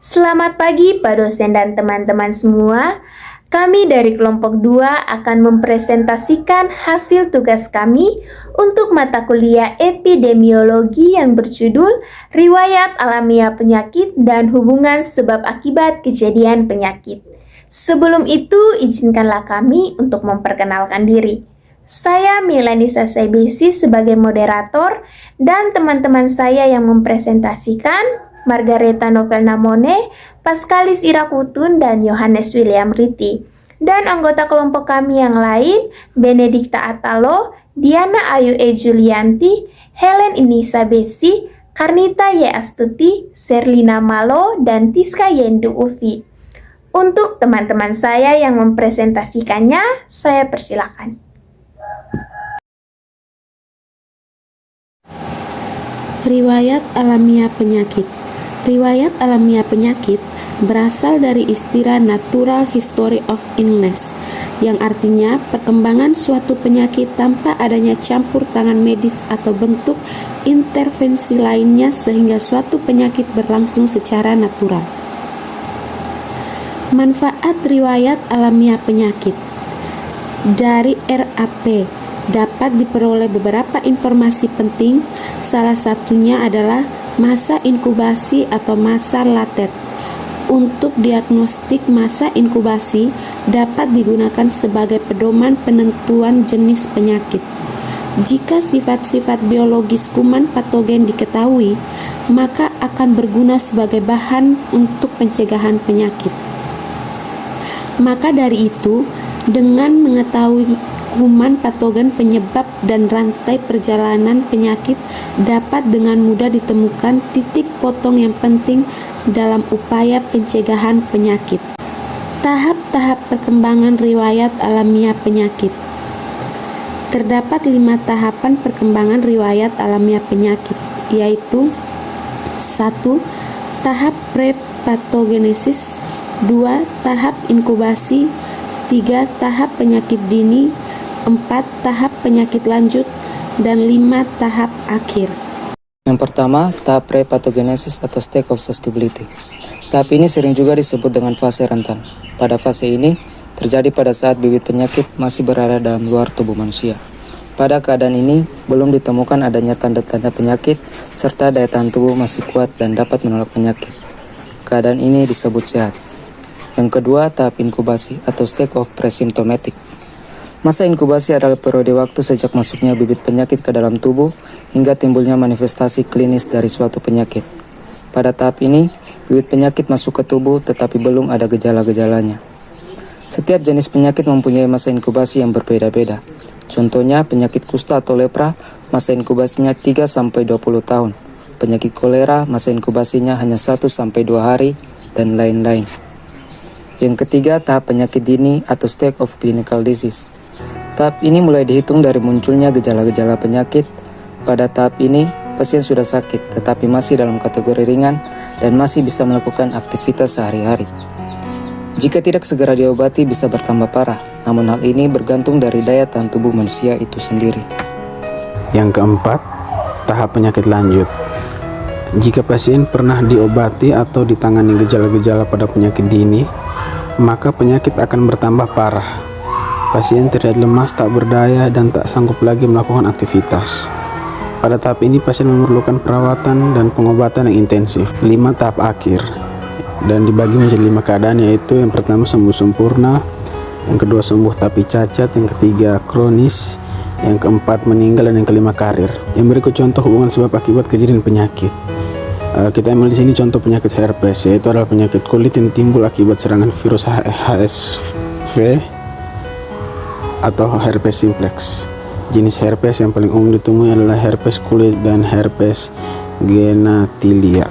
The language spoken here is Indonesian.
Selamat pagi Pak dosen dan teman-teman semua. Kami dari kelompok 2 akan mempresentasikan hasil tugas kami untuk mata kuliah epidemiologi yang berjudul Riwayat Alamiah Penyakit dan Hubungan Sebab Akibat Kejadian Penyakit. Sebelum itu, izinkanlah kami untuk memperkenalkan diri. Saya Milanisa Saibesi sebagai moderator dan teman-teman saya yang mempresentasikan Margareta Novel Namone, Paskalis Irakutun, dan Yohanes William Riti. Dan anggota kelompok kami yang lain, Benedikta Atalo, Diana Ayu E. Julianti, Helen Inisa Besi, Karnita Y. Astuti, Serlina Malo, dan Tiska Yendu Ufi. Untuk teman-teman saya yang mempresentasikannya, saya persilakan. Riwayat alamiah penyakit. Riwayat alamiah penyakit berasal dari istilah Natural History of Illness, yang artinya perkembangan suatu penyakit tanpa adanya campur tangan medis atau bentuk intervensi lainnya sehingga suatu penyakit berlangsung secara natural. Manfaat riwayat alamiah penyakit. Dari RAP dapat diperoleh beberapa informasi penting, salah satunya adalah masa inkubasi atau masa laten. Untuk diagnostik masa inkubasi dapat digunakan sebagai pedoman penentuan jenis penyakit. Jika sifat-sifat biologis kuman patogen diketahui, maka akan berguna sebagai bahan untuk pencegahan penyakit. Maka dari itu, dengan mengetahui kuman patogen penyebab dan rantai perjalanan penyakit, dapat dengan mudah ditemukan titik potong yang penting dalam upaya pencegahan penyakit. Tahap-tahap perkembangan riwayat alamiah penyakit. Terdapat 5 tahapan perkembangan riwayat alamiah penyakit, yaitu 1. Tahap prepatogenesis, 2. Tahap inkubasi, 3. Tahap penyakit dini, 4. Tahap penyakit lanjut, dan 5. Tahap akhir. Yang pertama, tahap prepatogenesis atau stage of susceptibility. Tahap ini sering juga disebut dengan fase rentan. Pada fase ini, terjadi pada saat bibit penyakit masih berada dalam luar tubuh manusia. Pada keadaan ini, belum ditemukan adanya tanda-tanda penyakit, serta daya tahan tubuh masih kuat dan dapat menolak penyakit. Keadaan ini disebut sehat. Yang kedua, tahap inkubasi atau stage of presymptomatic. Masa inkubasi adalah periode waktu sejak masuknya bibit penyakit ke dalam tubuh hingga timbulnya manifestasi klinis dari suatu penyakit. Pada tahap ini, bibit penyakit masuk ke tubuh tetapi belum ada gejala-gejalanya. Setiap jenis penyakit mempunyai masa inkubasi yang berbeda-beda. Contohnya, penyakit kusta atau lepra, masa inkubasinya 3-20 tahun. Penyakit kolera, masa inkubasinya hanya 1-2 hari, dan lain-lain. Yang ketiga, tahap penyakit dini atau stage of clinical disease. Tahap ini mulai dihitung dari munculnya gejala-gejala penyakit. Pada tahap ini, pasien sudah sakit tetapi masih dalam kategori ringan dan masih bisa melakukan aktivitas sehari-hari. Jika tidak segera diobati bisa bertambah parah, namun hal ini bergantung dari daya tahan tubuh manusia itu sendiri. Yang keempat, tahap penyakit lanjut. Jika pasien pernah diobati atau ditangani gejala-gejala pada penyakit dini, maka penyakit akan bertambah parah. Pasien terlihat lemas, tak berdaya, dan tak sanggup lagi melakukan aktivitas. Pada tahap ini, pasien memerlukan perawatan dan pengobatan yang intensif. 5 tahap akhir, dan dibagi menjadi 5 keadaan, yaitu yang pertama sembuh sempurna, yang kedua sembuh tapi cacat, yang ketiga kronis, yang keempat meninggal, dan yang kelima karir. Yang berikut contoh hubungan sebab akibat kejadian penyakit. Kita ambil di sini contoh penyakit herpes, yaitu adalah penyakit kulit yang timbul akibat serangan virus HSV atau herpes simplex. Jenis herpes yang paling umum ditemui adalah herpes kulit dan herpes genitalia.